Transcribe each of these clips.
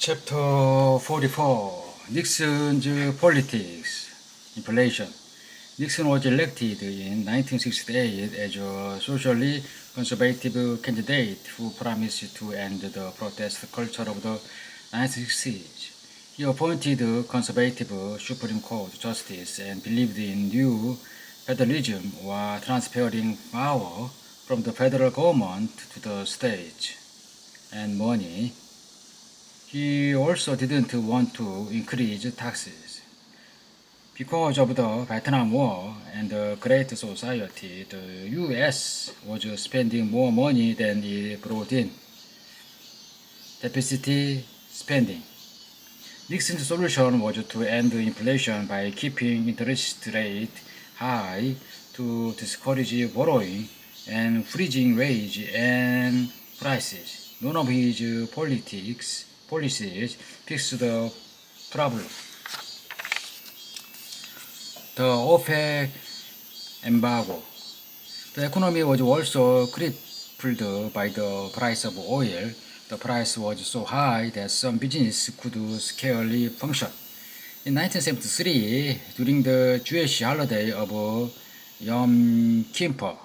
Chapter 44 Nixon's Politics Inflation. Nixon was elected in 1968 as a socially conservative candidate who promised to end the protest culture of the 1960s. He appointed conservative Supreme Court justice and believed in new federalism or transferring power from the federal government to the states and money. He also didn't want to increase taxes. Because of the Vietnam War and the Great Society, the US was spending more money than it brought in. Deficit spending. Nixon's solution was to end inflation by keeping interest rate high to discourage borrowing and freezing wage and prices. None of his policies fixed the problem. The OPEC embargo. The economy was also crippled by the price of oil. The price was so high that some business could scarcely function. In 1973, during the Jewish holiday of Yom Kippur,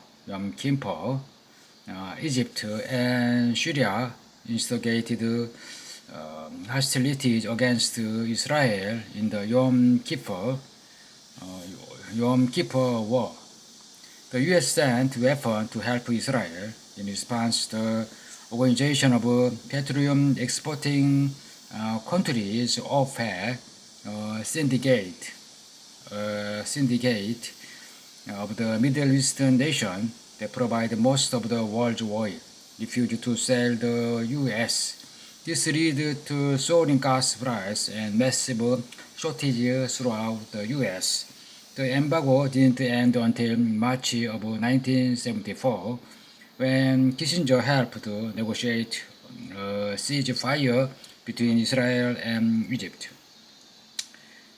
Egypt and Syria instigated hostilities against Israel in the Yom Kippur War. The U.S. sent weapons to help Israel. In response, the Organization of Petroleum Exporting Countries, OPEC, syndicate of the Middle Eastern nation that provide most of the world's oil, refused to sell the U.S. This led to soaring gas price and massive shortage throughout the U.S. The embargo didn't end until March of 1974, when Kissinger helped negotiate a ceasefire between Israel and Egypt.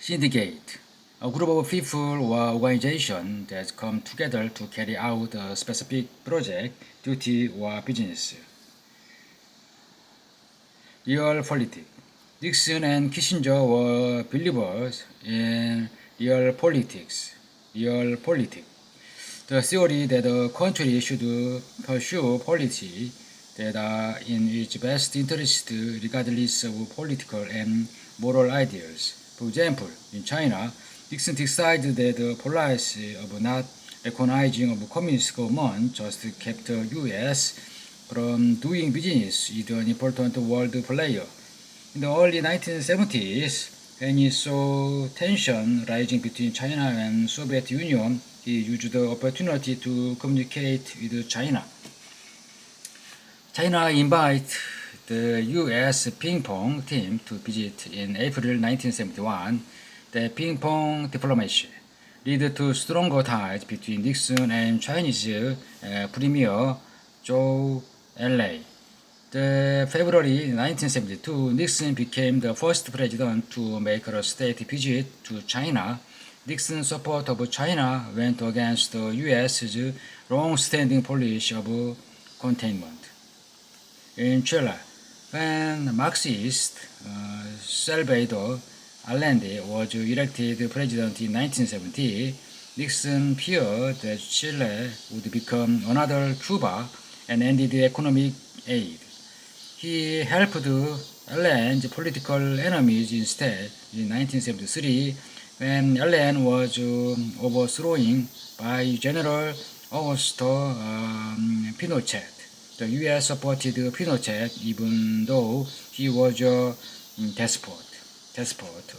Syndicate, a group of people or organizations that come together to carry out a specific project, duty, or business. Real politics. Nixon and Kissinger were believers in real politics. The theory that a country should pursue policies that are in its best interest regardless of political and moral ideals. For example, in China, Nixon decided that the policy of not recognizing of communist government just kept the U.S. from doing business with an important world player. In the early 1970s, when he saw tension rising between China and Soviet Union, he used the opportunity to communicate with China. China invited the U.S. ping-pong team to visit in April 1971. The ping-pong diplomacy led to stronger ties between Nixon and Chinese Premier Zhou Enlai. The February 1972, Nixon became the first president to make a state visit to China. Nixon's support of China went against the U.S.'s long-standing policy of containment. In Chile, when Marxist Salvador Allende was elected president in 1970, Nixon feared that Chile would become another Cuba and ended economic aid. He helped Allende's political enemies instead. In 1973, when Allen was overthrown by General Augusto Pinochet, the U.S. supported Pinochet even though he was a despot,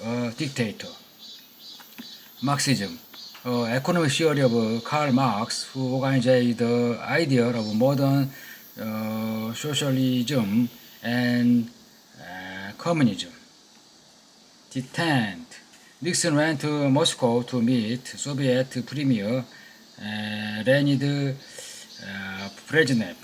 a dictator. Marxism, economic theory of Karl Marx, who organized the idea of modern socialism and communism. Detent. Nixon went to Moscow to meet Soviet Premier Leonid Brezhnev.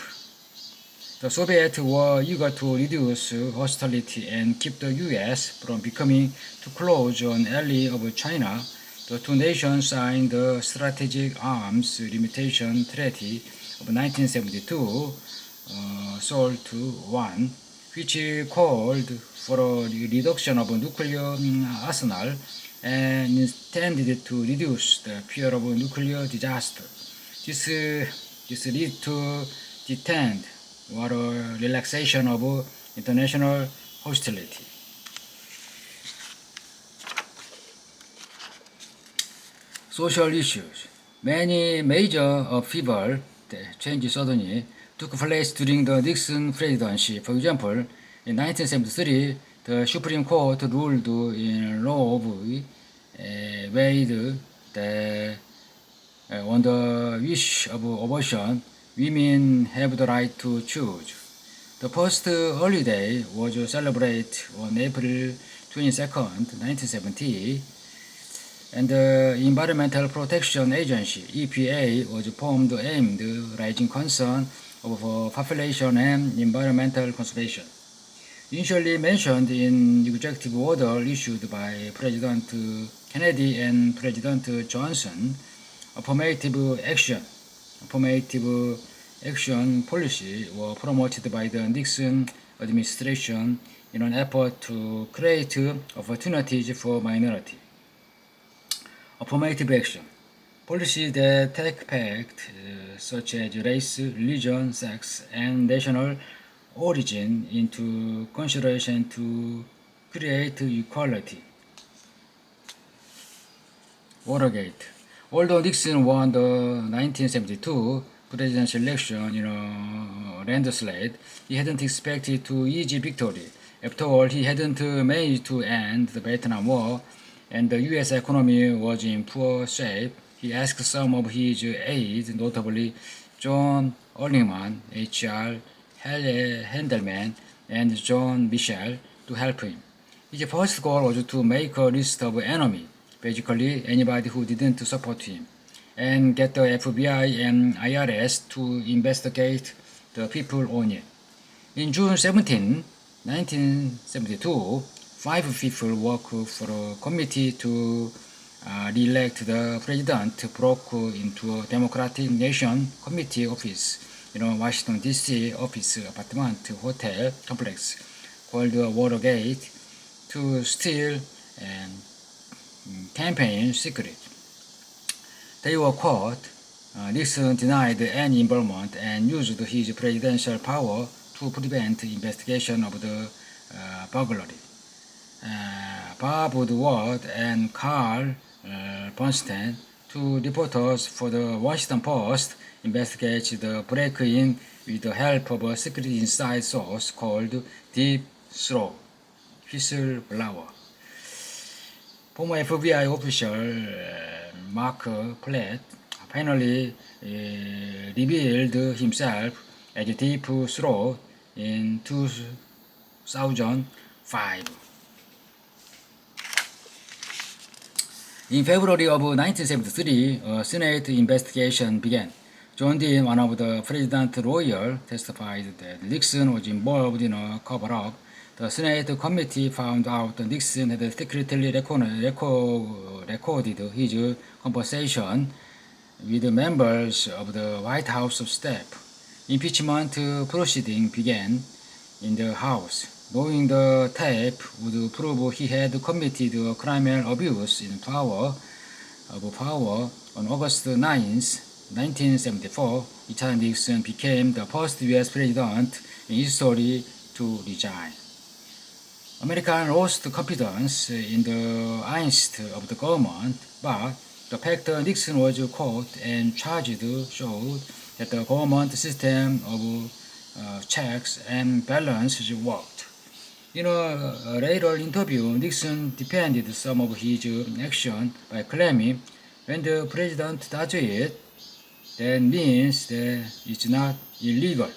The Soviets were eager to reduce hostility and keep the U.S. from becoming too close an ally of China. The two nations signed the Strategic Arms Limitation Treaty of 1972, Seoul II. which called for a reduction of nuclear arsenal and intended to reduce the fear of nuclear disaster. This led to detent or relaxation of international hostility. Social issues. Many major upheaval changes suddenly took place during the Nixon presidency. For example, in 1973, the Supreme Court ruled in Roe v. Wade that on the issue of abortion, women have the right to choose. The first holiday was celebrated on April 22nd, 1970, and the Environmental Protection Agency (EPA) was formed aimed at raising concern of population and environmental conservation. Initially mentioned in executive order issued by President Kennedy and President Johnson, affirmative action policy were promoted by the Nixon administration in an effort to create opportunities for minorities. Affirmative action policies that take effect, such as race, religion, sex, and national origin, into consideration to create equality. Watergate. Although Nixon won the 1972 presidential election in a landslide, he hadn't expected to easy victory. After all, he hadn't managed to end the Vietnam War, and the U.S. economy was in poor shape. He asked some of his aides, notably John Ehrlichman, H.R. Handelman, and John Mitchell, to help him. His first goal was to make a list of enemies, basically anybody who didn't support him, and get the FBI and IRS to investigate the people on it. In June 17, 1972, 5 people worked for a committee to re-elect the president, broke into a Democratic Nation Committee office in a Washington, D.C. office apartment hotel complex called Watergate to steal and campaign secret. They were caught. Nixon denied any involvement and used his presidential power to prevent investigation of the burglary. Bob Woodward and Carl Bernstein, two reporters for the Washington Post, investigated the break-in with the help of a secret inside source called Deep Throat whistleblower. Former FBI official Mark Platt finally revealed himself as Deep Throat in 2005. In February of 1973, a Senate investigation began. John Dean, one of the president's lawyers, testified that Nixon was involved in a cover-up. The Senate committee found out that Nixon had secretly recorded his conversation with members of the White House staff. Impeachment proceedings began in the House. Knowing the tape would prove he had committed a criminal abuse of power on August 9, 1974, Richard Nixon became the first U.S. president in history to resign. Americans lost confidence in the honesty of the government, but the fact that Nixon was caught and charged showed that the government system of checks and balances worked. In a later interview, Nixon defended some of his action by claiming, when the president does it, that means that it's not illegal.